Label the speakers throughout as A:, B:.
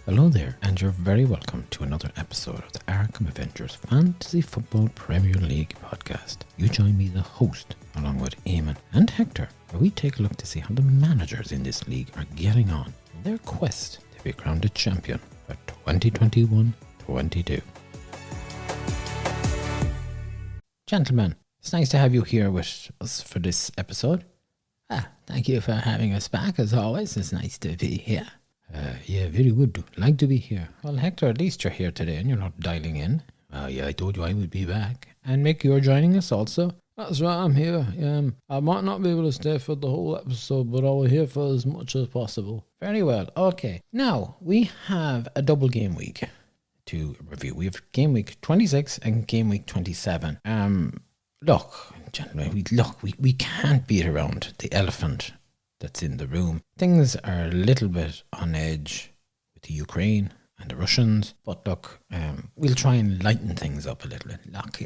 A: Hello there, and you're very welcome to another episode of the Arkham Avengers Fantasy Football Premier League podcast. You join me, the host, along with Eamon and Hector, where we take a look to see how the managers in this league are getting on in their quest to be crowned a champion for 2021-22. Gentlemen, it's nice to have you here with us for this episode.
B: Thank you for having us back, as always. It's nice to be here.
A: Yeah, very good. Like to be here. Well, Hector, at least you're here today and you're not dialing in. Yeah, I told you I would be back. And Mick, you're joining us also.
C: That's right, I'm here. I might not be able to stay for the whole episode, but I'll be here for as much as possible.
A: Very well. Okay. Now, we have a double game week to review. We have game week 26 and game week 27. Look, gentlemen, we can't beat around the elephant that's in the room. Things are a little bit on edge with the Ukraine and the Russians, but look, we'll try and lighten things up a little bit.
B: Look,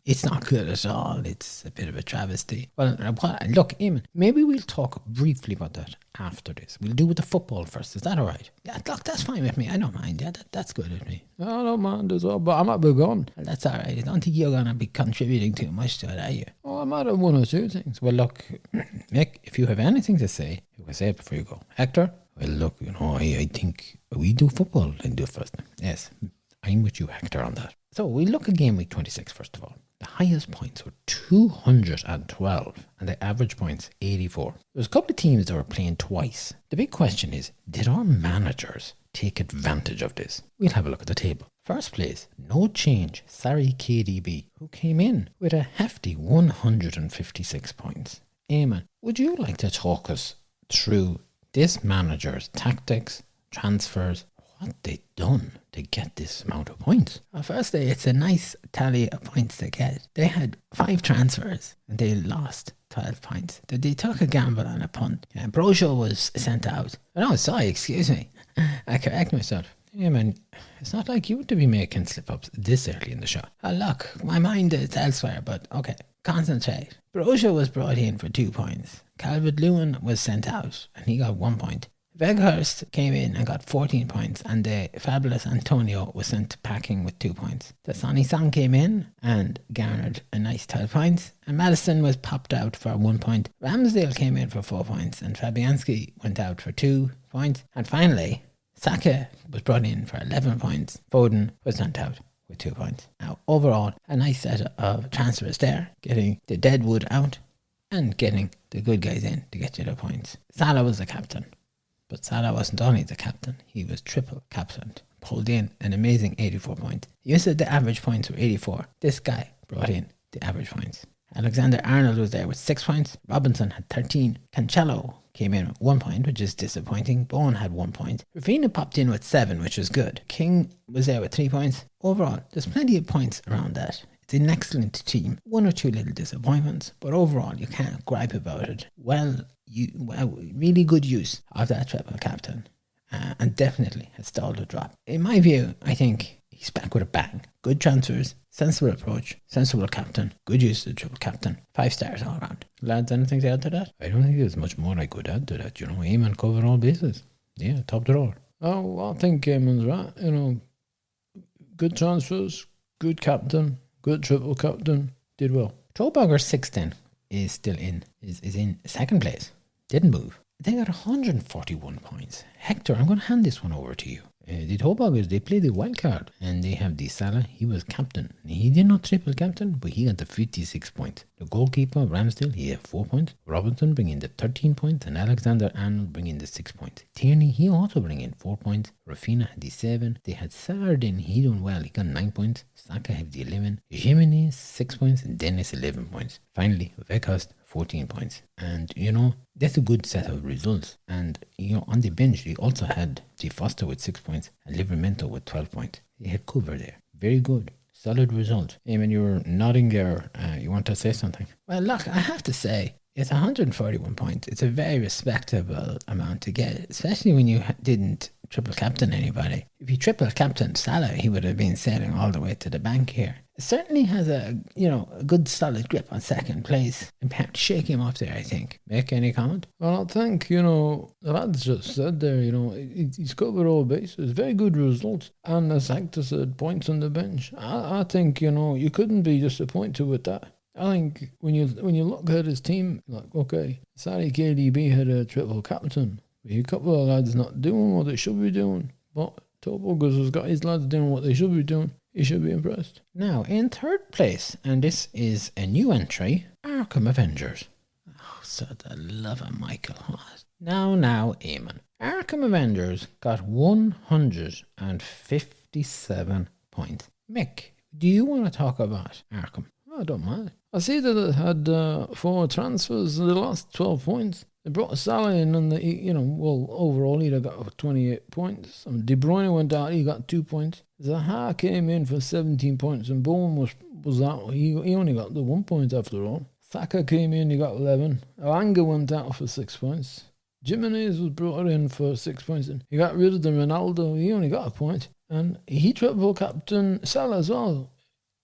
B: it's not good at all. It's a bit of a travesty.
A: Well, look, Eamon, maybe we'll talk briefly about that after this. We'll do with the football first. Is that all right?
B: Yeah, look, that's fine with me. I don't mind. Yeah, that's good with me.
C: I don't mind as well, but I might be gone.
B: Well, that's all right. I don't think you're going to be contributing too much to it, are you?
C: Oh, I might have one or two things.
A: Well, look, Mick, if you have anything to say, you can say it before you go. Hector? Well, look, I think we do football and do it first.
B: Yes,
A: I'm with you, Hector, on that. So we look at game week 26 first of all. The highest points were 212 and the average points 84. There's a couple of teams that were playing twice. The big question is, did our managers take advantage of this? We'll have a look at the table. First place, no change, Sarri KDB, who came in with a hefty 156 points. Eamon, would you like to talk us through this manager's tactics, transfers, what they done to get this amount of points?
B: Well, firstly, it's a nice tally of points to get. They had 5 transfers and they lost 12 points. They took a gamble on a punt. Brojo was sent out.
A: No, sorry, excuse me. I correct myself. Yeah, man, it's not like you to be making slip-ups this early in the show.
B: Oh, look, my mind is elsewhere, but okay, concentrate. Brojo was brought in for 2 points. Calvert-Lewin was sent out and he got 1 point. Weghorst came in and got 14 points, and the fabulous Antonio was sent packing with 2 points. Dasani San came in and garnered a nice 12 points, and Madison was popped out for 1 point. Ramsdale came in for 4 points, and Fabianski went out for 2 points. And finally, Saka was brought in for 11 points. Foden was sent out with 2 points. Now, overall, a nice set of transfers there, getting the deadwood out and getting the good guys in to get you the points. Salah was the captain. But Salah wasn't only the captain, he was triple captained. Pulled in an amazing 84 points. You said the average points were 84. This guy brought in the average points. Alexander-Arnold was there with 6 points. Robinson had 13. Cancelo came in with 1 point, which is disappointing. Bowen had 1 point. Rafinha popped in with 7, which was good. King was there with 3 points. Overall, there's plenty of points around that. It's an excellent team. 1 or 2 little disappointments, but overall you can't gripe about it. Really good use of that triple captain, and definitely has stalled a drop. In my view, I think he's back with a bang. Good transfers, sensible approach, sensible captain, good use of the triple captain. 5 stars all around. Lads, anything to add to that?
A: I don't think there's much more I could add to that. Eamon covered all bases. Yeah, top drawer.
C: Oh, I think Eamon's right. Good transfers, good captain, good triple captain, did well.
A: Trollbagger 16 is still in, is in second place. Didn't move. They got 141 points. Hector, I'm going to hand this one over to you. The Trollbaggers, they play the wild card and they have the Salah. He was captain. He did not triple captain, but he got the 56 points. The goalkeeper, Ramsdale, he had 4 points. Robinson bring in the 13 points and Alexander-Arnold bring in the 6 points. Tierney, he also bring in 4 points. Rafinha had the 7. They had Sardin, he done well. He got 9 points. Saka had the 11. Jimenez, 6 points. And Dennis, 11 points. Finally, Weghorst, 14 points. And, that's a good set of results. And, on the bench, they also had G. Foster with 6 points and Livramento with 12 points. They had cover there. Very good. Solid result. Eamon, you were nodding there. You want to say something?
B: Well, look, I have to say, it's 141 points. It's a very respectable amount to get, especially when you didn't triple captain anybody. If he triple captained Salah, he would have been sailing all the way to the bank here. Certainly has a good solid grip on second place. And perhaps shake him off there, I think. Make any comment?
C: Well, I think, the lads just said there, he's covered all bases. Very good results. And as Hector said, points on the bench. I think, you couldn't be disappointed with that. I think when you look at his team, like, okay, sorry KDB had a triple captain. But a couple of lads not doing what they should be doing. But Tobogus has got his lads doing what they should be doing. He should be impressed.
B: Now, in third place, and this is a new entry, Arkham Avengers. Oh, so the love of Michael. Now, Eamon. Arkham Avengers got 157 points. Mick, do you want to talk about Arkham?
C: I don't mind. I see that it had 4 transfers and they lost 12 points. They brought Salah in and, overall he'd have got 28 points. De Bruyne went out, he got 2 points. Zaha came in for 17 points and Bowen was out. He only got the 1 point after all. Saka came in, he got 11. Alanga went out for 6 points. Jimenez was brought in for 6 points and he got rid of the Ronaldo. He only got a point. And he triple captain Salah as well.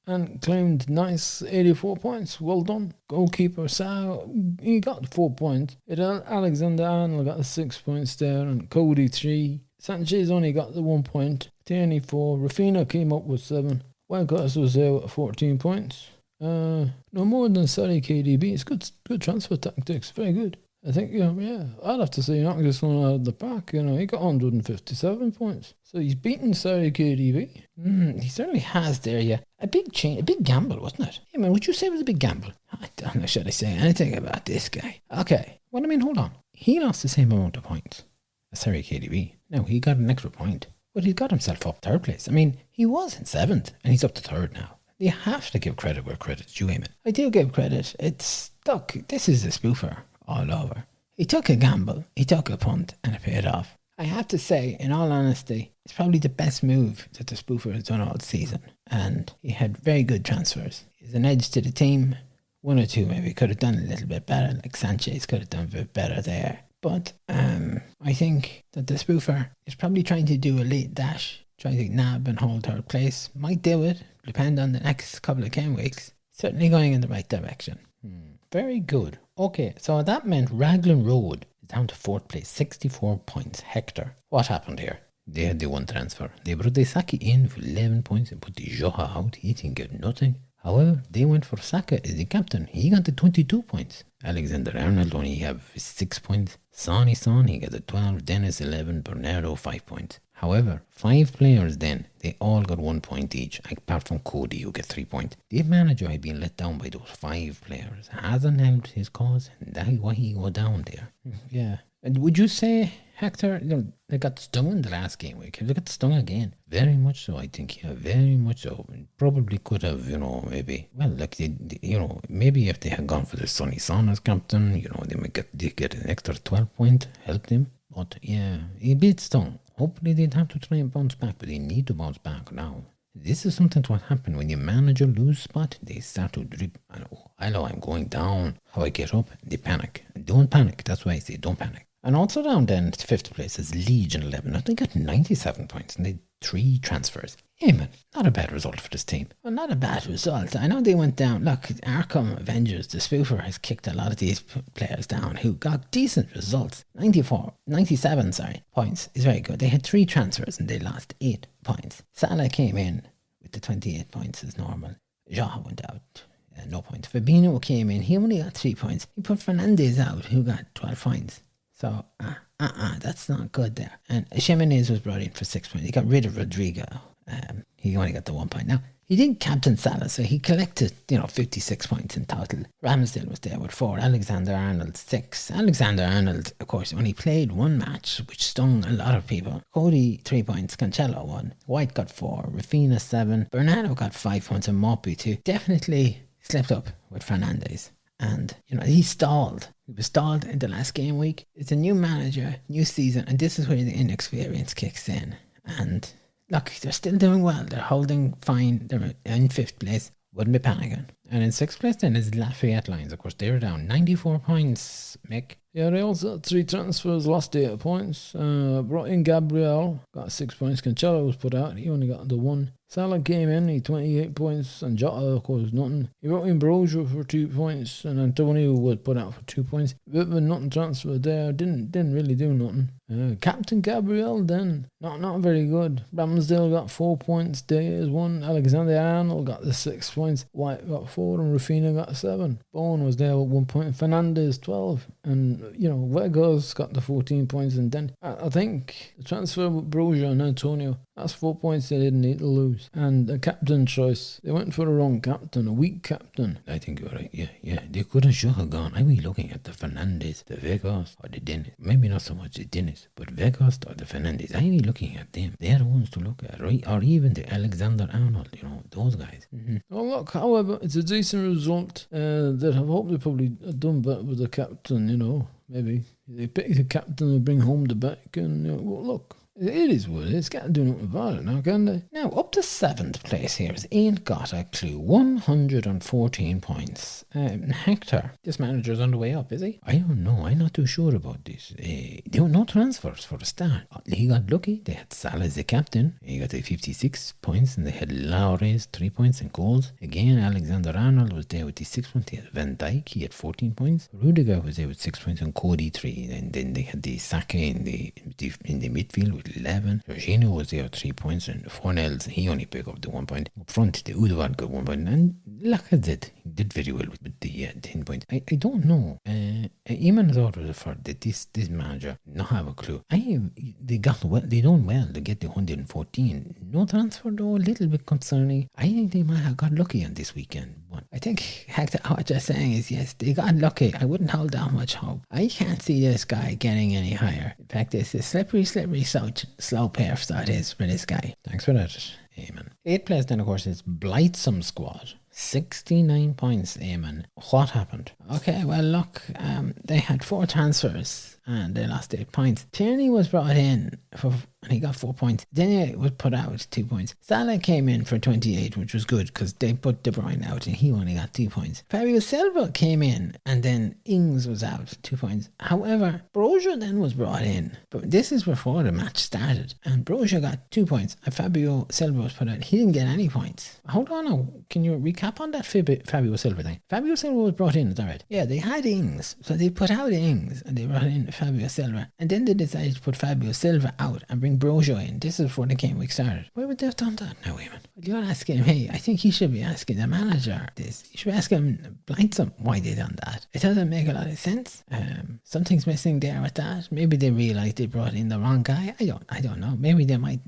C: And claimed nice 84 points. Well done. Goalkeeper Sal, he got 4 points. Alexander-Arnold got 6 points there. And Cody 3. Sanchez only got the 1 point. Tierney 4. Rafinha came up with 7. Weghorst was there with 14 points. No more than Sorry KDB. It's good transfer tactics. Very good. I think, I'd have to say he knocked this one out of the park. He got 157 points. So he's beaten Sorry KDB.
B: He certainly has there, yeah. A big gamble, wasn't it? I mean, would you say it was a big gamble? I don't know, should I say anything about this guy? Okay, well, hold on. He lost the same amount of points as Sorry KDB. Now, he got an extra point, but he's got himself up third place. I mean, he was in 7th, and he's up to 3rd now. You have to give credit where credit's due, Eamon. I do give credit. Look, this is a spoofer all over. He took a gamble, he took a punt, and it paid off. I have to say, in all honesty, it's probably the best move that the spoofer has done all season. And he had very good transfers. He's an edge to the team. 1 or 2 maybe could have done a little bit better, like Sanchez could have done a bit better there. But I think that the spoofer is probably trying to do a late dash, trying to nab and hold 3rd place. Might do it, depend on the next couple of game weeks. Certainly going in the right direction. Very good. Okay, so that meant Raglan Road is down to 4th place, 64 points. Hector, what happened here? They had the 1 transfer. They brought the Saki in for 11 points and put the Joha out. He didn't get nothing. However, they went for Saka as the captain. He got the 22 points. Alexander-Arnold only have 6 points. Son, he got the 12. Dennis 11. Bernardo 5 points. However, 5 players then, they all got 1 point each, apart from Cody who got 3 points. The manager had been let down by those 5 players. Hasn't helped his cause, and that's why he go down there. Yeah. And would you say, Hector, they got stung in the last game week? Have they got stung again? Very much so, I think. Yeah, very much so. And probably could have, maybe. Well, like, maybe if they had gone for the Sonny Son as captain, they might get an extra 12 point, help them. But yeah, he beat stung. Hopefully they'd have to try and bounce back, but they need to bounce back now. This is something to what happen when your manager lose spot. They start to drip. I know I'm going down. How I get up? They panic. Don't panic. That's why I say don't panic. And also down then to 5th place is Legion 11. They got 97 points and they 3 transfers. Eamon, not a bad result for this team. Well, not a bad result. I know they went down. Look, Arkham Avengers, the spoofer, has kicked a lot of these players down who got decent results. 97 points is very good. They had 3 transfers and they lost 8 points. Salah came in with the 28 points as normal. Jaha went out. No points. Fabinho came in. He only got 3 points. He put Fernandez out, who got 12 points. So, that's not good there. And Jimenez was brought in for 6 points. He got rid of Rodrigo. He only got the 1 point. Now, he didn't captain Salah, so he collected, 56 points in total. Ramsdale was there with 4. Alexander-Arnold, 6. Alexander-Arnold, of course, only played 1 match, which stung a lot of people. Cody, 3 points. Cancelo, 1. White got 4. Rafinha, 7. Bernardo got 5 points and Moppy, 2. Definitely slipped up with Fernandez. And, he stalled. He was stalled in the last game week. It's a new manager, new season, and this is where the inexperience kicks in. And look, they're still doing well. They're holding fine. They're in 5th place. Wouldn't be panicking.
A: And in sixth place then is Lafayette Lions. Of course, they're down 94 points, Mick.
C: Yeah, they also had 3 transfers, lost 8 points. Brought in Gabriel, got 6 points. Cancelo was put out, he only got the 1. Salah came in, he 28 points, and Jota, of course, nothing. He brought in Broja for 2 points, and Antonio was put out for 2 points. Bit of a nothing transfer there, didn't really do nothing. Captain Gabriel then, not very good. Ramsdale got 4 points, Diaz 1, Alexander Arnold got the 6 points, White got 4, and Rafinha got 7. Bowen was there with 1 point, Fernandez 12, and Vegas got the 14 points, and then I think the transfer with Broja and Antonio, that's 4 points they didn't need to lose. And the captain choice, they went for the wrong captain, a weak captain.
A: I think you're right, yeah. They could have gone. I was looking at the Fernandez, the Vegas, or the Dennis. Maybe not so much the Dennis, but Vegas or the Fernandez. I was looking at them. They're the ones to look at, right? Or even the Alexander Arnold, those guys.
C: Mm-hmm. Well, look, however, it's a decent result. That I hope they probably done better with the captain, maybe. They pick the captain and bring home the back, and look. It is what it is. Can't do nothing about it now, can they?
A: Now, up to 7th place here is Ain't Got a Clue. 114 points. Hector, this manager's on the way up, is he? I don't know. I'm not too sure about this. There were no transfers for the start. He got lucky. They had Salah as the captain. He got the 56 points, and they had Laure's 3 points and goals. Again, Alexander Arnold was there with the 6 points. They had Van Dijk. He had 14 points. Rudiger was there with 6 points, and Cody 3. And then they had the Saka in the midfield with 11. Jorginho was there with 3 points, and Fornells, he only picked up the 1 point. Up front, the Udvard got 1 point, and Lacazette did very well with the 10 points. I don't know. Eamon thought it was for this manager not have a clue. They done well to get the 114. No transfer though, a little bit concerning. I think they might have got lucky on this weekend. But I think Hector, what you're saying is yes, they got lucky. I wouldn't hold that much hope. I can't see this guy getting any higher. In fact, it's a slippery slope here that is for this guy. Thanks for that, Eamon. 8th place then, of course, is Blightsome Squad. 69 points, Eamon. What happened?
B: Okay, well, look, they had 4 transfers and they lost 8 points. Tierney was brought in and he got 4 points. Then he was put out 2 points. Salah came in for 28, which was good because they put De Bruyne out and he only got 2 points. Fabio Silva came in and then Ings was out, 2 points. However, Broja then was brought in, but this is before the match started, and Broja got 2 points and Fabio Silva was put out. He didn't get any points. Hold on now, can you recap on that Fabio Silva thing? Fabio Silva was brought in, is that right? Yeah, they had Ings, so they put out Ings and they brought in Fabio Silva, and then they decided to put Fabio Silva out and bring Broja in. This is before the game week started. Why would they have done that now, Eamon? Well, you're asking me. I think he should be asking the manager this. You should be asking Blightsome why they done that. It doesn't make a lot of sense. Something's missing there with that. Maybe they realised they brought in the wrong guy. I don't know. Maybe they might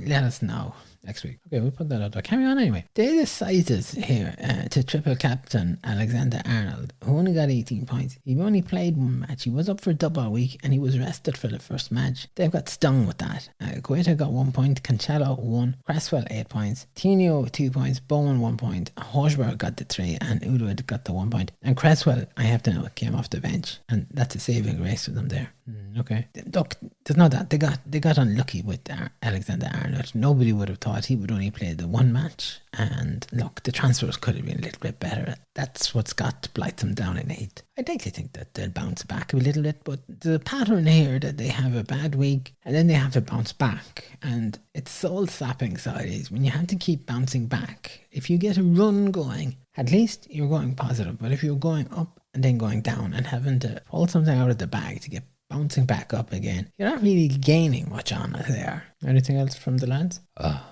B: let us know next week. Okay, we'll put that out there. Carry on anyway. They decided here to triple captain Alexander Arnold, who only got 18 points. He only played 1 match. He was up for double week and he was rested for the first match. They've got stung with that. Guetta got 1 point, Cancelo 1, Cresswell 8 points, Tino 2 points, Bowen 1 point, Horsberg got the 3, and Udwood got the 1 point. And Cresswell, I have to know, came off the bench, and that's a saving grace for them there.
A: Okay.
B: Look, there's no doubt they got unlucky with Alexander Arnold. Nobody would have thought he would only play the 1 match. And look, the transfers could have been a little bit better. That's what's got Blightsome down in 8th. I'd like to think that they'll bounce back a little bit, but there's a pattern here that they have a bad week and then they have to bounce back. And it's soul-sapping, so it is. When you have to keep bouncing back, if you get a run going, at least you're going positive. But if you're going up and then going down and having to pull something out of the bag to get bouncing back up again, you're not really gaining much on it there.
A: Anything else from the lads?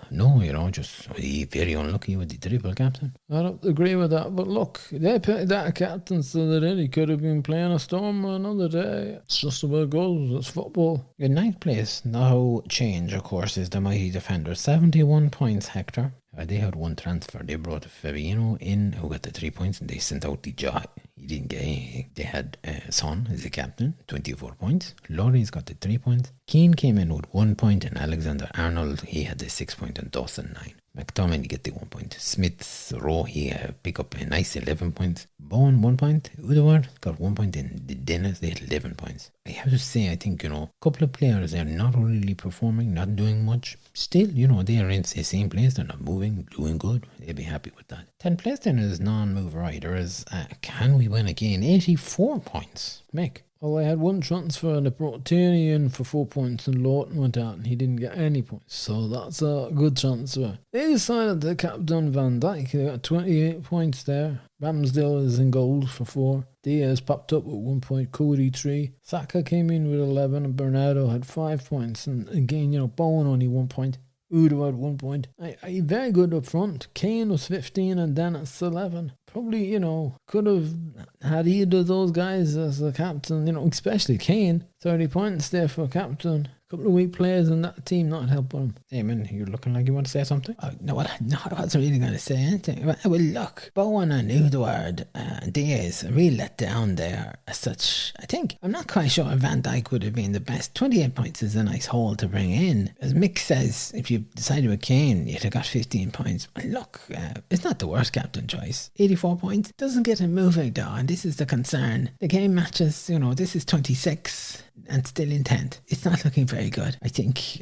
A: No, just very unlucky with the triple captain.
C: I don't agree with that, but look, they picked that captain so that he could have been playing a Storm another day. It's just the way it goes. It's football.
A: In 9th place, no change, of course, is the mighty defender. 71 points, Hector. They had 1 transfer. They brought Fabinho in, who got the 3 points, and they sent out the Jai. He didn't get any. They had Son as the captain, 24 points. Laurie's got the 3 points. Keane came in with 1 point, and Alexander Arnold, he had the 6 point, and Dawson 9. McDominay get the 1 point. Smith Rowe, he pick up a nice 11 points. Bowen 1 point. Udaward got 1 point in the Dennis, they had 11 points. I have to say, I think, a couple of players are not really performing, not doing much. Still, they are in the same place, they're not moving, doing good. They'll be happy with that. 10th place then is non-move riders. Can we win again? 84 points. Mick.
C: Well, they had one transfer and they brought Tierney in for 4 points and Lawton went out and he didn't get any points. So that's a good transfer. They decided to captain Van Dijk. They got 28 points there. Ramsdale is in goal for 4. Diaz popped up with 1 point. Cody 3. Saka came in with 11 and Bernardo had 5 points. And again, Bowen only 1 point. Udo had 1 point. Very good up front. Kane was 15 and Dennis 11. Probably, could have had either of those guys as a captain, especially Kane. 30 points there for captain. A couple of weak players in that team not helping him.
A: Eamon, you're looking like you want to say something?
B: No, I wasn't really going to say anything. Well, look, Bowen and Udward and Diaz really let down there as such. I think, I'm not quite sure Van Dijk would have been the best. 28 points is a nice haul to bring in. As Mick says, if you decided with Kane, you'd have got 15 points. Look, it's not the worst captain choice. 84 points. Doesn't get him moving though, and this is the concern. The game matches, this is 26 and still in 10th. It's not looking very good. I think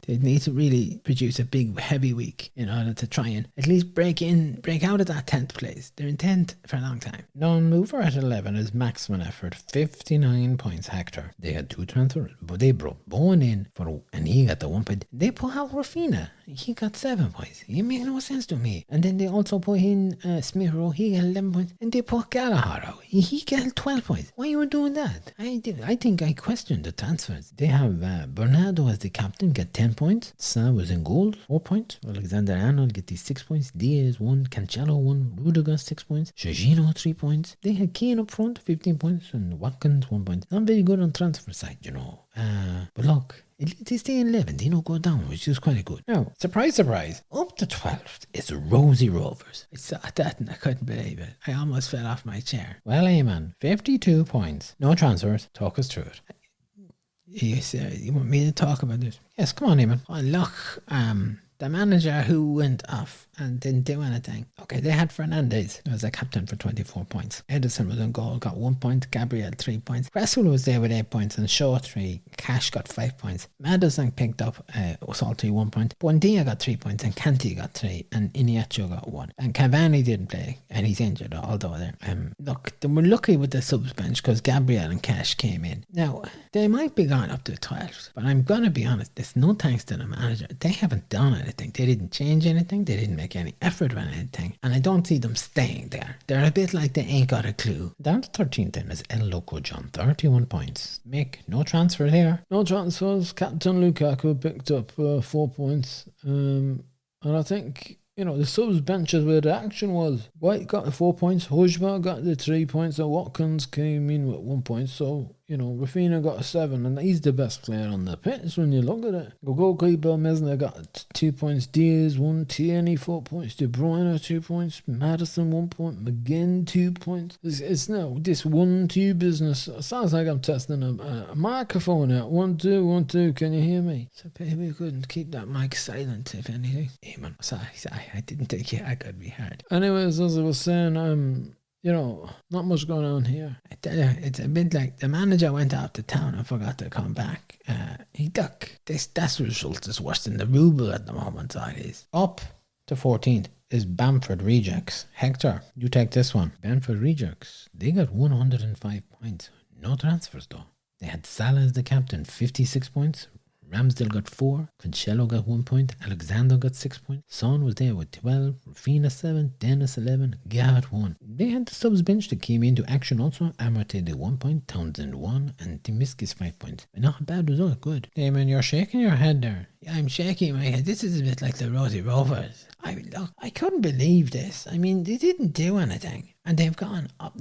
B: they need to really produce a big heavy week in order to try and at least break out of that 10th place. They're in 10th for a long time.
A: Non-mover at 11 is maximum effort, 59 points. Hector. They had 2 transfers, but they brought Bowen in and he got the 1 point. They put out Rafina. He got 7 points. It makes no sense to me. And then they also put in Smith Rowe. He got 11 points. And they put Gallagher out. He got 12 points. Why are you doing that? I think I questioned the transfers. They have Bernardo as the captain, get 10 points. Sam was in goal, 4 points. Alexander-Arnold get these 6 points. Diaz 1, Cancelo 1, Rudiger 6 points. Jorginho 3 points. They had Kane up front, 15 points, and Watkins 1 point. Not very good on transfer side, But look, they stay in 11th, they don't go down, which is quite good. Now, surprise, up to 12th is Rosie Rovers. I saw that and I couldn't believe it. I almost fell off my chair. Well, Eamon, 52 points. No transfers. Talk us through it.
B: You want me to talk about this?
A: Yes, come on, Eamon.
B: Oh, look, the manager who went off and didn't do anything. Okay, they had Fernandes as a captain for 24 points. Edison was on goal, got 1 point. Gabriel 3 points. Cresswell was there with 8 points and Shaw 3. Cash got 5 points. Madison picked up Salty 1 point. Buendia got 3 points and Kanti got 3 and Iniesta got 1. And Cavani didn't play and he's injured, although look, they were lucky with the subs bench because Gabriel and Cash came in. Now, they might be going up to 12th, but I'm going to be honest, there's no thanks to the manager. They haven't done anything. They didn't change anything. They didn't make any effort on anything. And I don't see them staying there. They're a bit like they ain't got a clue.
A: Down to 13th then is El Loco John, 31 points. Mick, no transfer here.
C: No transfers. Captain Lukaku picked up 4 points. And I think, the subs benches where the action was. White got the 4 points. Hojma got the 3 points. And Watkins came in with 1 point. So, Rafinha got a 7. And he's the best player on the pitch when you look at it. Gogoki Mesner got 2 points. Diaz 1. Tierney 4 points. De Bruyne 2 points. Madison 1 point. McGinn 2 points. It's now this 1-2 business. It sounds like I'm testing a microphone out. 1, 2, 1, 2. Can you hear me?
B: So maybe we couldn't keep that mic silent, if anything.
A: Eamon,
B: sorry. I didn't think I could be hard.
C: Anyways, as I was saying, not much going on here.
B: I tell you, it's a bit like the manager went out to town and forgot to come back. This result is worse than the ruble at the moment, so it is.
A: Up to 14th is Bamford Rejects. Hector, you take this one. Bamford Rejects, they got 105 points. No transfers though. They had Salah as the captain, 56 points. Ramsdale got 4, Cancelo got 1 point, Alexander got 6 points, Son was there with 12, Rafinha 7, Dennis 11, Garrett 1. They had the subs bench that came into action also. Amarte did 1 point, Townsend 1, and Timiskis 5 points. But not a bad result, good.
B: Damon, you're shaking your head there. Yeah, I'm shaking my head. This is a bit like the Rosie Rovers. I couldn't believe this. They didn't do anything, and they've gone up.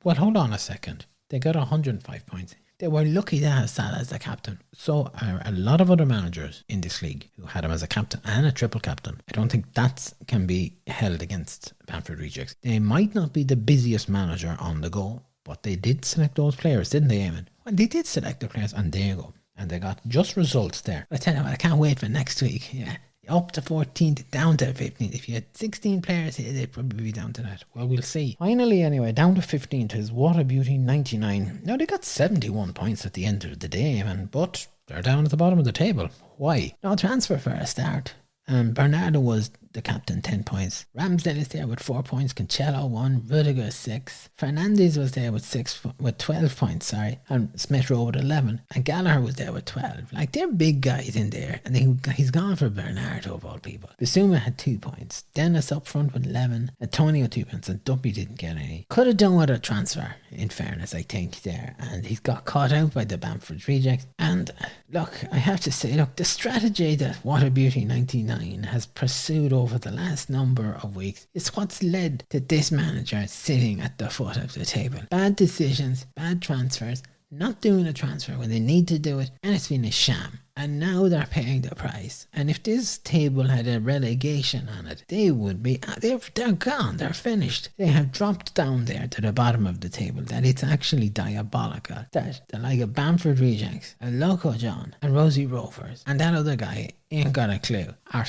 A: Well, hold on a second. They got 105 points.
B: They were lucky to have Salah as the captain.
A: So are a lot of other managers in this league who had him as a captain and a triple captain. I don't think that can be held against Bamford Rejects. They might not be the busiest manager on the go, but they did select those players, didn't they, Eamon?
B: Well, they did select the players, and there you go.
A: And they got just results there.
B: I tell you what, I can't wait for next week. Yeah. up to 14, down to 15. If you had 16 players here, they'd probably be down to that. Well, we'll see. Finally, anyway, down to 15 to his Water Beauty 99. Now, they got 71 points at the end of the day, man, but they're down at the bottom of the table. Why? No transfer for a start. Bernardo was the captain, 10 points. Ramsdale is there with 4 points. Cancelo 1. Rudiger 6. Fernandes was there with 12 points, and Smith Rowe with 11. And Gallagher was there with 12. Like, they're big guys in there, and he's gone for Bernardo of all people. Bissouma had 2 points. Dennis up front with 11. Antonio 2 points, and Duppy didn't get any. Could have done with a transfer, in fairness, I think, there. And he's got caught out by the Bamford rejects. And look, I have to say, the strategy that Water Beauty 99 has pursued over the last number of weeks is what's led to this manager sitting at the foot of the table. Bad decisions, bad transfers, not doing a transfer when they need to do it, and it's been a sham. And now they're paying the price. And if this table had a relegation on it, they would be, they're gone, they're finished. They have dropped down there to the bottom of the table. That it's actually diabolical. That the like of Bamford Rejects, and Loco John, and Rosie Rovers, and that other guy ain't got a clue are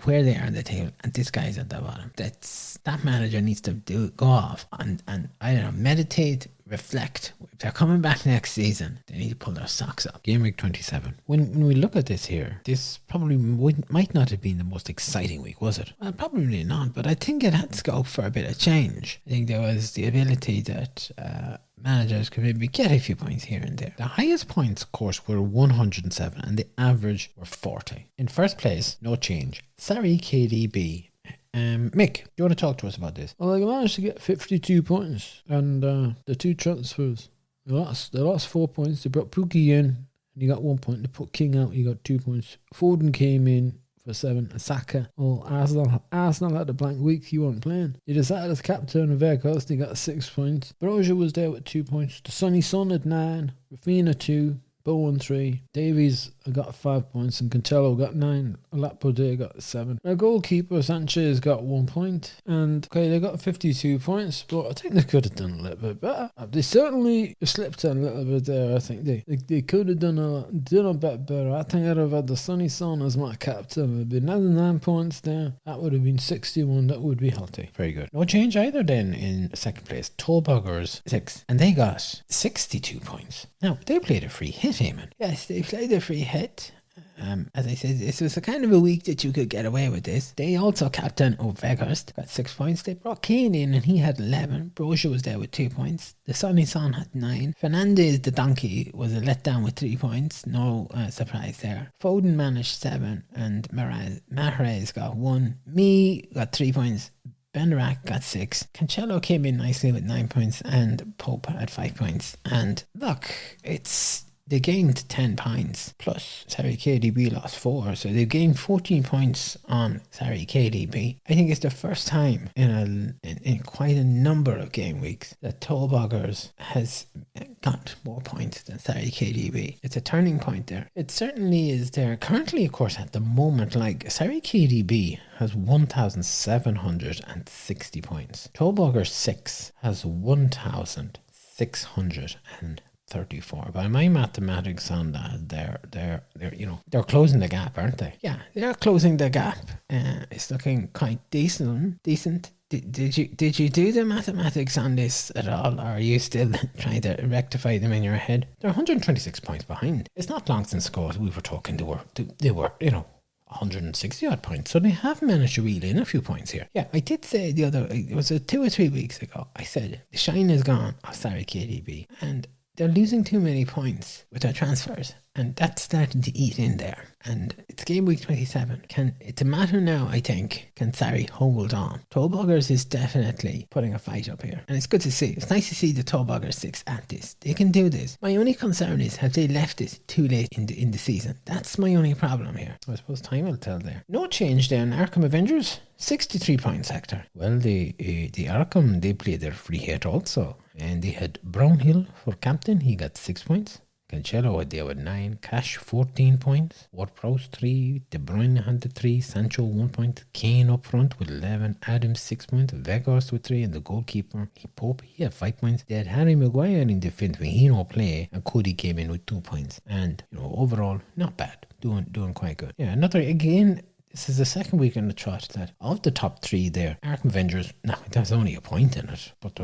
B: where they are on the table, and this guy's at the bottom. That manager needs to go off and I don't know, meditate, reflect. If they're coming back next season, they need to pull their socks up.
A: Gameweek 27. When we look at this here, this probably might not have been the most exciting week, was it?
B: Well, probably not, but I think it had scope for a bit of change. I think there was the ability that managers could maybe get a few points here and there.
A: The highest points, of course, were 107 and the average were 40. In first place, no change. Sorry, KDB. Mick, do you want to talk to us about this?
C: Well, they managed to get 52 points, and the 2 transfers, they lost 4 points. They brought Pookie in, and he got 1 point. They put King out, he got 2 points. Foden came in for 7. Saka. Oh, Arsenal had a blank week, he wasn't playing. He decided as captain of Vegas, he got 6 points. Broja was there with 2 points. The Sunny Sun had 9. Rafinha 2. Bowen 3, Davies got 5 points, and Cancelo got 9. Laporte got 7. Their goalkeeper Sanchez got 1 point, and okay, they got 52 points, but I think they could have done a little bit better. They certainly slipped a little bit there. I think they could have done a bit better. I think I'd have had the Sunny Sun as my captain. It would be another 9 points there. That would have been 61. That would be healthy.
A: Very good. No change either then in second place. Tollbuggers 6, and they got 62 points. Now, they played a free hit, Eamon.
B: Yes, they played a free hit. As I said, this was a kind of a week that you could get away with this. They also captain Weghorst got 6 points. They brought Kane in and he had 11. Broja was there with 2 points. The Sonny Son had 9. Fernandes, the donkey, was a letdown with 3 points. No surprise there. Foden managed 7 and Mahrez got 1. Me got 3 points. Benrack got 6. Cancelo came in nicely with 9 points, and Pope had 5 points. And look, they gained 10 points, plus KDB lost 4, so they've gained 14 points on KDB. I think it's the first time in quite a number of game weeks that Tollbuggers has got more points than KDB. It's a turning point there. It certainly is there. Currently, of course, at the moment, like KDB has 1,760 points. Tollbuggers 6 has 1,634. By my mathematics on that, they're closing the gap, aren't they? Yeah, they're closing the gap. It's looking quite decent. Did you do the mathematics on this at all, or are you still trying to rectify them in your head?
A: They're 126 points behind. It's not long since we were talking. They were 160 odd points, so they have managed to reel in a few points here.
B: Yeah, I did say it was 2 or 3 weeks ago, I said the shine is gone of KDB, and they're losing too many points with their transfers, and that's starting to eat in there. And it's game week 27. It's a matter now, I think, can Sarri hold on? Tollbuggers is definitely putting a fight up here, and it's good to see. It's nice to see the Tollbuggers 6 at this. They can do this. My only concern is, have they left this too late in the season? That's my only problem here.
A: I suppose time will tell there.
B: No change there in Arkham Avengers. 63 points, Hector.
A: Well, the Arkham, they played their free hit also, and they had Brownhill for captain. He got 6 points. Cancelo had there with 9. Cash 14 points. Ward-Prowse 3. De Bruyne had the 3. Sancho 1 point. Kane up front with 11. Adams 6 points. Weghorst with 3. And the goalkeeper, Pope, he had 5 points. They had Harry Maguire in defence when he no play, and Cody came in with 2 points. And overall, not bad. Doing quite good. Yeah, this is the second week in the trot that of the top three there, Arkham Avengers, now there's only a point in it, but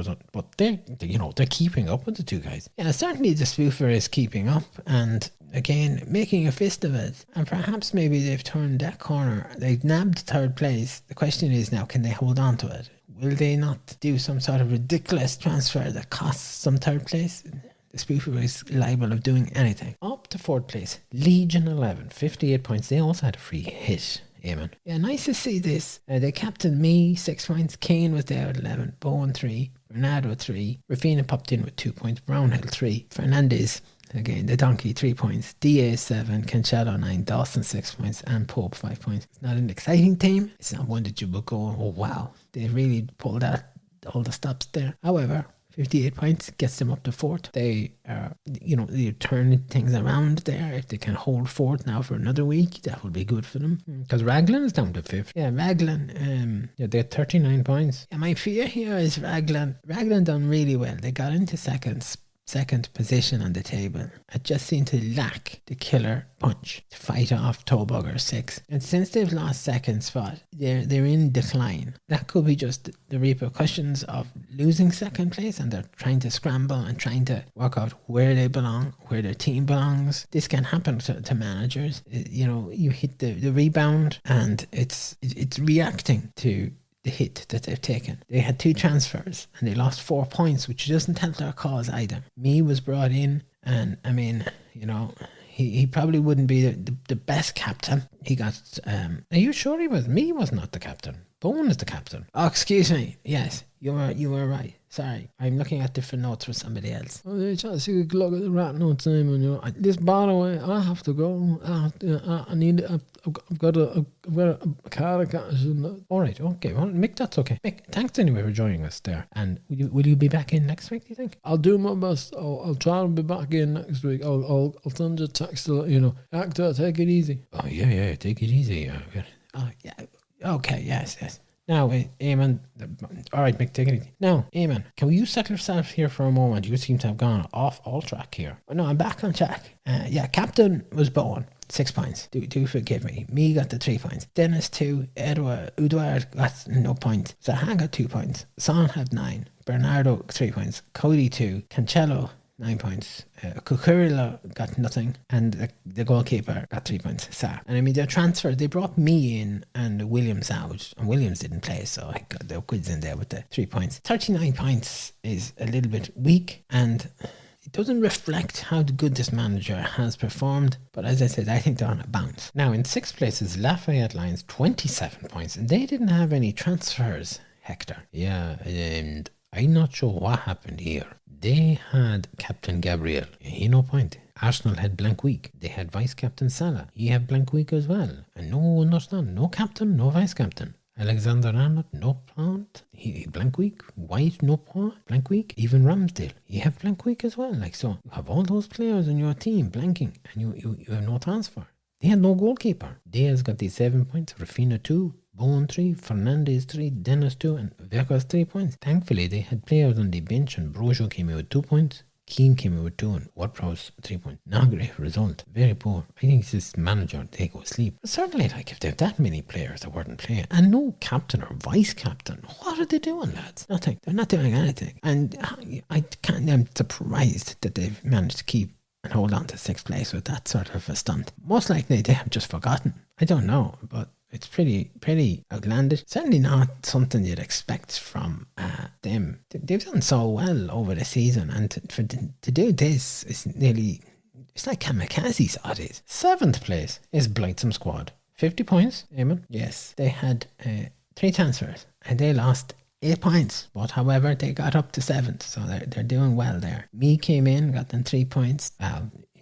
A: they're keeping up with the two guys. Yeah, certainly the spoofer is keeping up and again making a fist of it, and perhaps maybe they've turned that corner. They've nabbed third place. The question is now, can they hold on to it? Will they not do some sort of ridiculous transfer that costs some third place? The spoofer is liable of doing anything. Up to fourth place, Legion 11, 58 points. They also had a free hit, Eamon. Yeah, nice to see this. They captained me, 6 points. Kane was there at 11. Bowen 3. Bernardo 3. Rafina popped in with 2 points. Brownhill 3. Fernandez, again, the donkey, 3 points. DA 7. Cancelo 9. Dawson 6 points. And Pope 5 points. It's not an exciting team. It's not one that you would go, oh wow, they really pulled out all the stops there. However, 58 points gets them up to fourth. They are, they're turning things around there. If they can hold fourth now for another week, that will be good for them. Because Raglan is down to fifth. Yeah, Raglan, they had 39 points. Yeah, my fear here is Raglan. Raglan done really well. They got into second position on the table. It just seemed to lack the killer punch to fight off Tobugger 6. And since they've lost second spot, they're in decline. That could be just the repercussions of losing second place, and they're trying to scramble and trying to work out where they belong, where their team belongs. This can happen to managers. You hit the rebound and it's reacting to the hit that they've taken. They had 2 transfers and they lost 4 points, which doesn't help their cause either. Me was brought in, and I mean, he probably wouldn't be the best captain. He got are you sure he was? Me was not the captain. Bowen is the captain. Oh, excuse me. Yes, you were right. Sorry, I'm looking at different notes for somebody else.
C: Oh, you try to see a look at the rat notes, Eamon. This, by the way, I have to go. I've got a car cash.
A: All right, okay. Well, Mick, that's okay. Mick, thanks anyway for joining us there. And will you be back in next week, do you think?
C: I'll do my best. I'll try to be back in next week. I'll send you a text to let you know. Hector, take it easy.
A: Oh, yeah, take it easy. Oh, yeah. Okay, yes. Now, Eamon, all right, Mick, take it easy. Now, Eamon, can you settle yourself here for a moment? You seem to have gone off all track here. Oh, no, I'm back on track. Captain was Bowen, 6 points. Do forgive me. Me got the 3 points. Dennis 2, Edouard got no points. Zaha got 2 points. Son had 9. Bernardo 3 points. Cody 2. Cancelo 9 points. Cucurella got nothing, and the goalkeeper got 3 points. And I mean, their transfer, they brought me in and Williams out, and Williams didn't play, so I got the quids in there with the 3 points. 39 points is a little bit weak, and it doesn't reflect how good this manager has performed, but as I said, I think they're on a bounce. Now, in 6th place is Lafayette Lions, 27 points, and they didn't have any transfers, Hector. Yeah, and I'm not sure what happened here. They had Captain Gabriel. He no point. Arsenal had blank week. They had Vice Captain Salah. He had blank week as well. And no captain, no vice captain. Alexander Arnold, no plant. He blank week. White, no point. Blank week. Even Ramsdale, he have blank week as well. So you have all those players in your team blanking, and you have no transfer. They had no goalkeeper. Diaz got the 7 points. Rafina 2. Bowen 3, Fernandez 3, Dennis 2, and Vegas 3 points. Thankfully, they had players on the bench, and Brojo came in with 2 points. Keane came in with 2, and Ward-Prowse 3 points. Not a great result. Very poor. I think this manager, they go asleep. But certainly, if they have that many players that weren't playing, and no captain or vice captain, what are they doing, lads? Nothing. They're not doing anything. And I'm surprised that they've managed to keep and hold on to 6th place with that sort of a stunt. Most likely, they have just forgotten. I don't know, but it's pretty outlandish. Certainly not something you'd expect from them. They've done so well over the season, and to do this is nearly, it's like kamikaze it is. 7th place is Blightsome Squad. 50 points, Eamon. Yes, they had 3 transfers and they lost 8 points, but however they got up to 7th, so they're doing well there. Me came in, got them 3 points.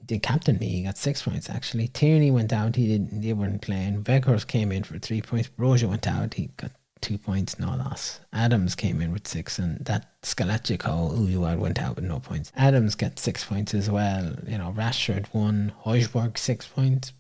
A: The captain he got 6 points actually. Tierney went out, they weren't playing. Veghorst came in for 3 points. Broja went out, he got 2 points, no loss. Adams came in with 6, and that Scalachico Uduar went out with no points. Adams got 6 points as well. Rashford 1, Hojbjerg 6 points.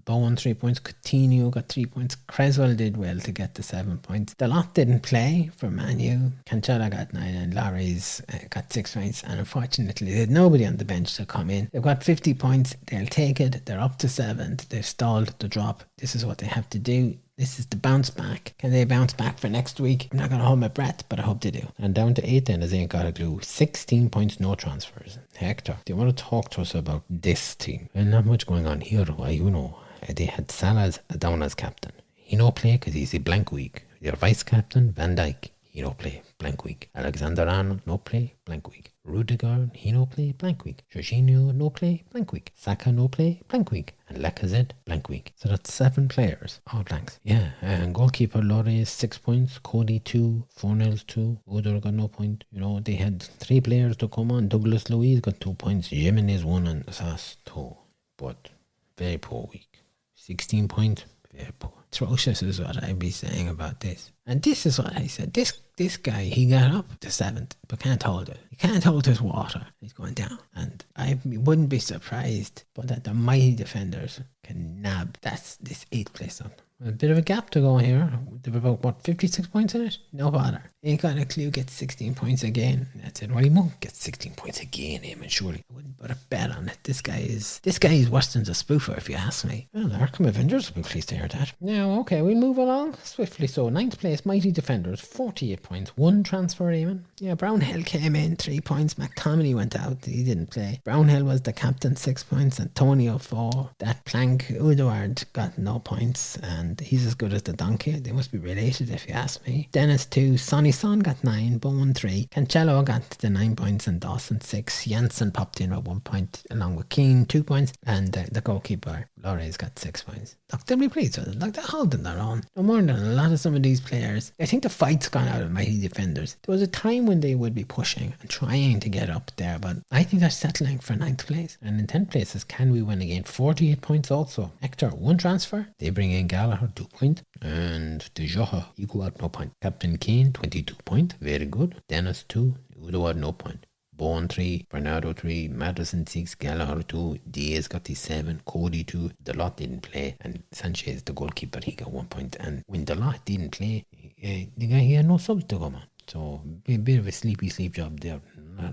A: Bowen 3 points. Coutinho got 3 points. Creswell did well to get the 7 points. The lot didn't play for Man U. Cancella got 9 and Larry's got 6 points, and unfortunately they had nobody on the bench to come in. They've got 50 points. They'll take it. They're up to 7th. They've stalled the drop. This is what they have to do.
B: This is the bounce back. Can they bounce back for next week? I'm not going to hold my breath, but I hope they do.
A: And down to 8 then, as ain't got a glue. 16 points, no transfers. Hector, do you want to talk to us about this team? Well, not much going on here. Why, you know, they had Salah down as captain. He no play because he's a blank week. Their vice captain, Van Dijk, he no play, blank week. Alexander-Arnold, no play, blank week. Rudiger, he no play, blank week. Jorginho, no play, blank week. Saka, no play, blank week. And Lacazette, blank week. So that's 7 players, all blanks. Yeah, and goalkeeper Lloris, 6 points. Cody, 2. Fornells, 2. Odor got no point. You know, they had 3 players to come on. Douglas Luiz got 2 points. Jimenez 1 and Sass 2. But very poor week. 16 points, very poor.
B: Atrocious is what I'd be saying about this. And this is what I said. This guy, he got up to 7th, but can't hold it. He can't hold his water. He's going down. And I wouldn't be surprised but that the mighty defenders can nab this 8th place up. A bit of a gap to go here. They've about, 56 points in it? No bother. Ain't got a clue, gets 16 points again. That's it. Well, he won't get 16 points again, Eamon, surely. I wouldn't put a bet on it. This guy is worse than the spoofer, if you ask me.
A: Well, the Arkham Avengers will be pleased to hear that. Now, okay, we'll move along swiftly. So, 9th place, Mighty Defenders, 48 points. 1 transfer, Eamon.
B: Yeah, Brownhill came in, 3 points. McTominay went out. He didn't play. Brownhill was the captain, 6 points. Antonio, 4. That plank, Udward, got no points. And he's as good as the donkey. They must be related, if you ask me. Dennis, 2. Sonny Son got 9. Bowen, 3. Cancelo got the 9 points. And Dawson, 6. Jensen popped in with 1 point, along with Keane, 2 points. And the goalkeeper, Lloris, got 6 points. Look, they'll be pleased with it. Like, they're holding their own. No more than a lot of some of these players. I think the fight's gone out of Mighty Defenders. There was a time when they would be pushing and trying to get up there, but I think they're settling for 9th place.
A: And in 10th places, can we win again? 48 points also. Hector, 1 transfer. They bring in Gallagher, 2 points. And De Joha, he go out, no point. Captain Kane, 22 points. Very good. Dennis, 2. Udward, no point. Bowen 3, Bernardo 3, Madison 6, Gallagher 2, Diaz got the 7, Cody 2, Delot didn't play, and Sanchez, the goalkeeper, he got 1 point. And when Delot didn't play, the guy, he had no subs to come on. So, a bit of a sleepy sleep job there.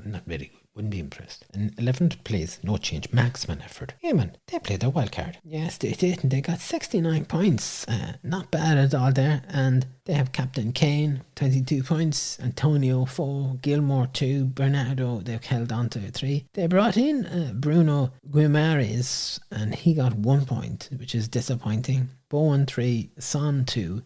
A: Not very good. Wouldn't be impressed. In 11th place, no change, Maximum effort. Eamon, they played their wild card.
B: Yes, they did. They got 69 points. Not bad at all there. And they have Captain Kane, 22 points. Antonio, 4. Gilmore, 2. Bernardo, they've held on to 3. They brought in Bruno Guimaraes, and he got 1 point, which is disappointing. Bowen, 3. Son, 2.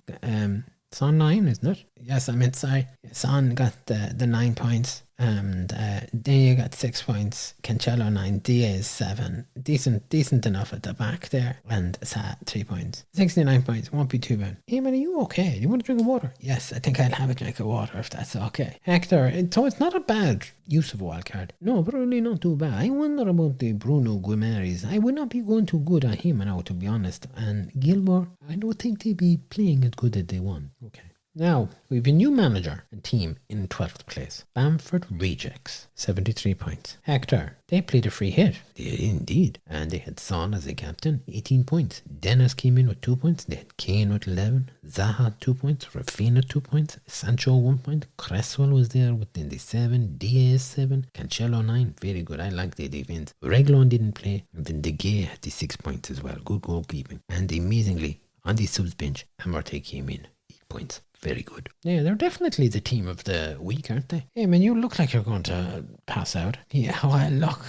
A: Son 9, isn't it?
B: Yes, I meant, sorry. Son got the 9 points. And then you got 6 points. Cancelo 9, Diaz 7. Decent enough at the back there. And Sa 3 points. 69 points, won't be too bad. Eamon, are you okay? Do you want to drink water? Yes, I think I'll have a drink of water if that's okay.
A: Hector, so it's not a bad use of a wild card.
B: No, probably not too bad. I wonder about the Bruno Guimaraes. I would not be going too good on him now, to be honest. And Gilmore, I don't think they'd be playing as good as they want.
A: Okay. Now, we have a new manager and team in 12th place. Bamford Rejects, 73 points. Hector, they played a free hit. They did indeed. And they had Son as a captain, 18 points. Dennis came in with 2 points. They had Kane with 11. Zaha, 2 points. Rafinha, 2 points. Sancho, 1 point. Cresswell was there within the 7. Diaz, 7. Cancelo, 9. Very good. I like the defense. Reguilon didn't play. And then De Gea had the 6 points as well. Good goalkeeping. And amazingly, on the subs bench, Amarte came in. 8 points. Very good.
B: Yeah, they're definitely the team of the week, aren't they?
A: Yeah, I mean, you look like you're going to pass out.
B: Yeah, well, look.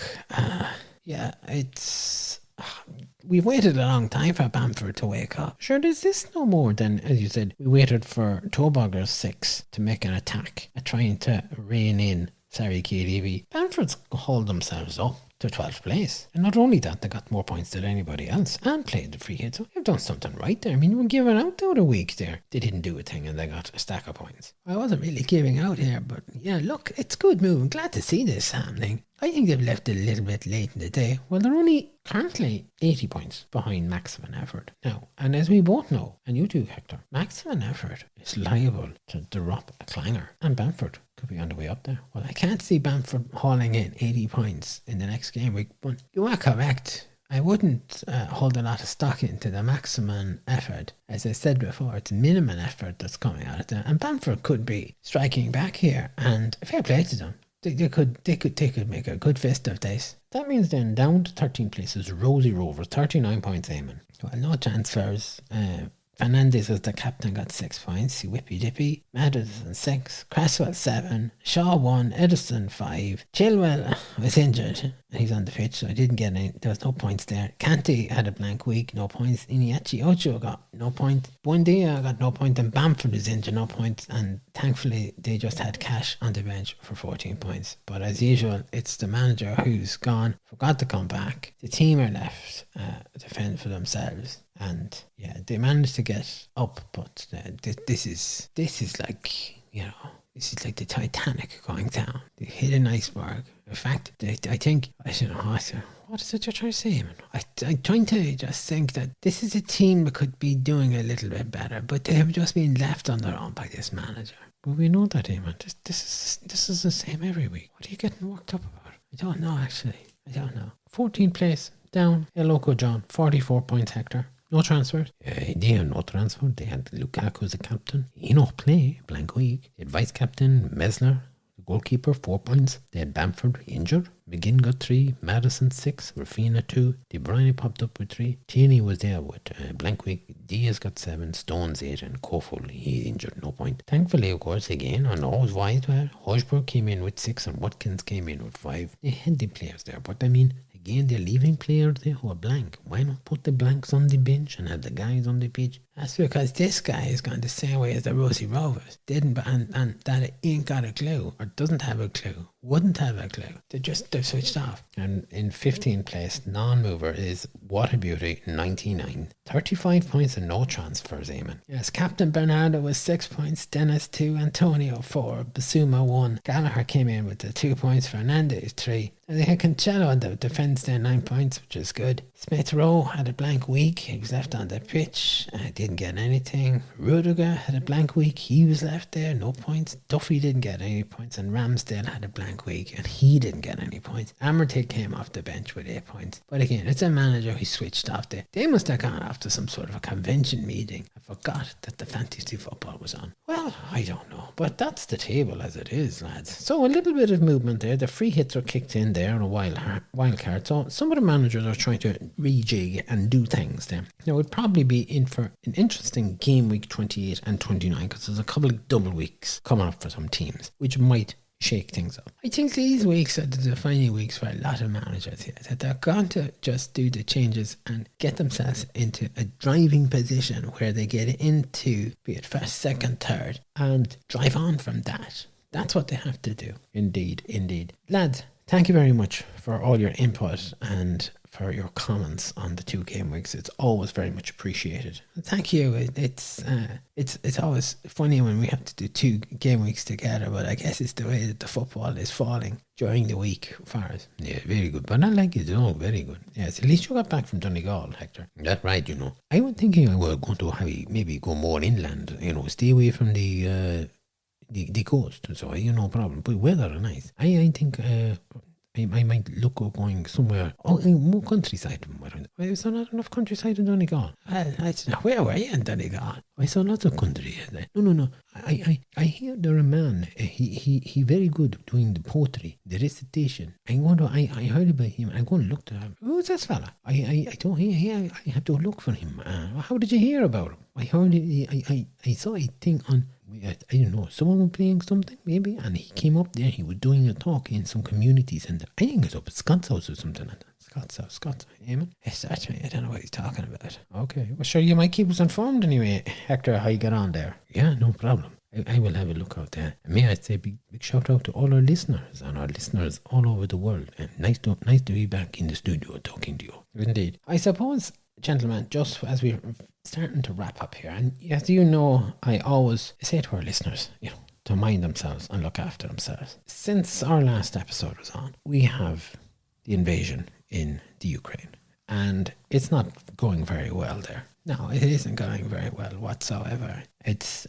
B: Yeah, it's... We've waited a long time for Bamford to wake up.
A: Sure, is this no more than, as you said, we waited for Tobogger's 6 to make an attack at trying to rein in KDB. Bamford's hauled themselves up to 12th place. And not only that, they got more points than anybody else and played the free hit. So they've done something right there. I mean, you were giving out the other week there. They didn't do a thing and they got a stack of points.
B: I wasn't really giving out here, but yeah, look, it's good move. I'm glad to see this happening. I think they've left it a little bit late in the day.
A: Well, they're only currently 80 points behind Maximum Effort. Now, and as we both know, and you too, Hector, Maximum Effort is liable to drop a clanger. And Bamford could be on the way up there.
B: Well, I can't see Bamford hauling in 80 points in the next game week, but you are correct. I wouldn't hold a lot of stock into the Maximum Effort. As I said before, it's minimum effort that's coming out of them. And Bamford could be striking back here, and fair play to them. They could make a good fist of this.
A: That means then down to 13 places, Rosie Rovers, 39 points, Eamon.
B: Well, no transfers. Fernandez as the captain got 6 points. Whippy Dippy. Madison 6. Cresswell 7. Shaw 1. Edison 5. Chilwell was injured. He's on the pitch, so I didn't get any. There was no points there. Kanté had a blank week, no points. Iniachi Ocho got no point. Buendia got no point, and Bamford was injured, no points. And thankfully, they just had Cash on the bench for 14 points. But as usual, it's the manager who's gone, forgot to come back. The team are left to fend for themselves. And yeah, they managed to get up, but this is like, you know, this is like the Titanic going down. They hit an iceberg. In fact, I think, I don't know, what is it you're trying to say, man? I'm trying to just think that this is a team that could be doing a little bit better, but they have just been left on their own by this manager. But we know that, Eamon. This is the same every week. What are you getting worked up about? I don't know, actually. I don't know. 14th place, down. El Loco John, 44 points, Hector. No transfers. They had no transfer. They had Lukaku as a captain. He no play. Blank week. They had vice captain Mesler, the goalkeeper, 4 points. They had Bamford injured. McGinn got 3. Madison 6. Rafinha 2. De Bruyne popped up with 3. Tierney was there with blank week. Diaz got 7. Stones 8. And Kofol, he injured, no point. Thankfully, of course, again, and always wise, Hojbjerg came in with 6 and Watkins came in with 5. They had the players there, but I mean, again, they're leaving players there who are blank. Why not put the blanks on the bench and have the guys on the pitch? That's because this guy is going the same way as the Rosie Rovers. Didn't, and that ain't got a clue, or doesn't have a clue, wouldn't have a clue. They're switched off. And in 15th place, non-mover is Water Beauty, 99. 35 points and no transfers, Eamon. Yes, Captain Bernardo was 6 points, Dennis 2, Antonio 4, Basuma 1. Gallagher came in with the 2 points, Fernandez 3. And they had Cancelo on the defence there, 9 points, which is good. Smith Rowe had a blank week. He was left on the pitch. Didn't get anything. Rudiger had a blank week. He was left there, no points. Duffy didn't get any points. And Ramsdale had a blank week, and he didn't get any points. Amertig came off the bench with 8 points. But again, it's a manager who switched off there. They must have gone off to some sort of a convention meeting. I forgot that the fantasy football was on. Well, I don't know. But that's the table as it is, lads. So a little bit of movement there. The free hits are kicked in there on a wild card. So some of the managers are trying to rejig and do things there. Now, it would probably be in for an interesting game week 28 and 29 because there's a couple of double weeks coming up for some teams, which might shake things up. I think these weeks are the defining weeks for a lot of managers here, that they're going to just do the changes and get themselves into a driving position where they get into, be it first, second, third, and drive on from that. That's what they have to do. Indeed. Lads, thank you very much for all your input and for your comments on the 2 game weeks. It's always very much appreciated. Thank you. It's always funny when we have to do 2 game weeks together, but I guess it's the way that the football is falling during the week for us. Yeah, very good. But I like it. Oh, very good. Yes, at least you got back from Donegal, Hector. That's right, you know. I was thinking I was going to have maybe go more inland, you know, stay away from the coast, so no problem. But weather are nice. I think I might look at going somewhere. More countryside. Is there not enough countryside in Donegal? Well, where were you in Donegal? I saw lots of country. No. I hear there a man. He very good doing the poetry, the recitation. I heard about him. I'm going to look to him. Who's this fella? I don't hear. I have to look for him. How did you hear about him? I heard. I saw a thing on. I don't know, someone was playing something maybe, and he came up there. He was doing a talk in some communities, and I think it's up at Scott's house or something like that. Scott's, Eamon. Search me, I don't know what he's talking about. Okay, well sure, you might keep us informed anyway, Hector, how you get on there. Yeah, no problem. I will have a look out there. And may I say big shout out to all our listeners and our listeners all over the world. And nice to be back in the studio talking to you. Indeed. I suppose, gentlemen, just as we're starting to wrap up here, and as you know, I always say to our listeners, to mind themselves and look after themselves. Since our last episode was on, we have the invasion in the Ukraine, and it's not going very well there. No, it isn't going very well whatsoever. It's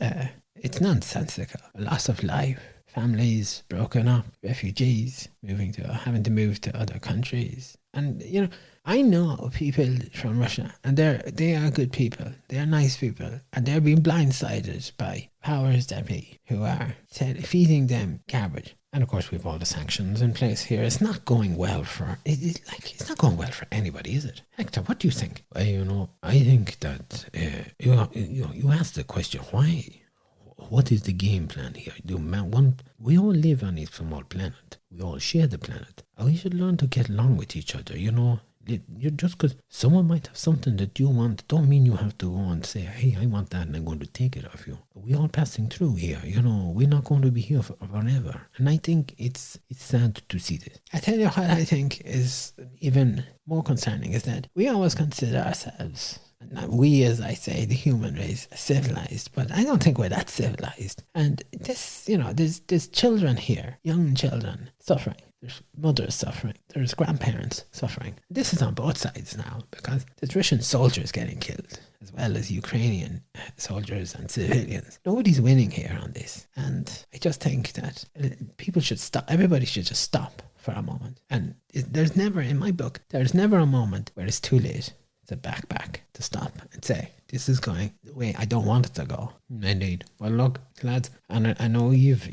B: nonsensical. A loss of life, families broken up, refugees having to move to other countries. And I know people from Russia, and they are good people. They are nice people, and they're being blindsided by powers that be who are feeding them garbage.
A: And of course, we've all the sanctions in place here. It's not going well for it's not going well for anybody, is it? Hector, what do you think? I think that you asked the question, why? What is the game plan here? We all live on a small planet. We all share the planet. And we should learn to get along with each other. You're just because someone might have something that you want, don't mean you have to go and say, hey, I want that and I'm going to take it off you. We all passing through here, we're not going to be here forever. And I think it's sad to see this. I tell you what I think is even more concerning is that we always consider ourselves, not we as I say, the human race, civilized, but I don't think we're that civilized. And this, there's children here, young children suffering. There's mothers suffering. There's grandparents suffering. This is on both sides now because there's Russian soldiers getting killed as well as Ukrainian soldiers and civilians. Nobody's winning here on this. And I just think that people should stop. Everybody should just stop for a moment. And there's never, in my book, there's never a moment where it's too late to back, to stop and say, this is going the way I don't want it to go. Indeed. Well, look, lads, and I know you've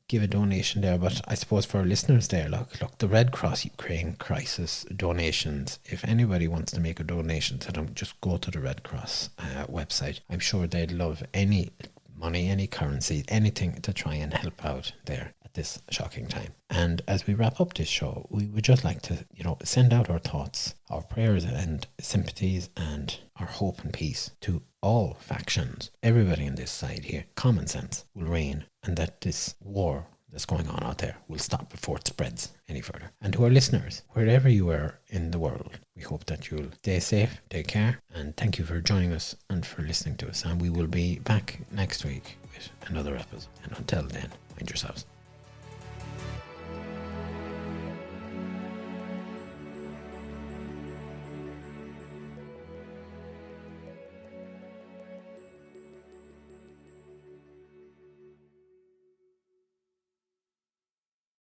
A: give a donation there, but I suppose for our listeners there, look, the Red Cross Ukraine Crisis donations, if anybody wants to make a donation to them, just go to the Red Cross website. I'm sure they'd love any money, any currency, anything to try and help out there at this shocking time. And as we wrap up this show, we would just like to, send out our thoughts, our prayers and sympathies and our hope and peace to all factions, everybody on this side here. Common sense will reign and that this war that's going on out there will stop before it spreads any further. And to our listeners, wherever you are in the world, we hope that you'll stay safe, take care, and thank you for joining us and for listening to us. And we will be back next week with another episode. And until then, mind yourselves.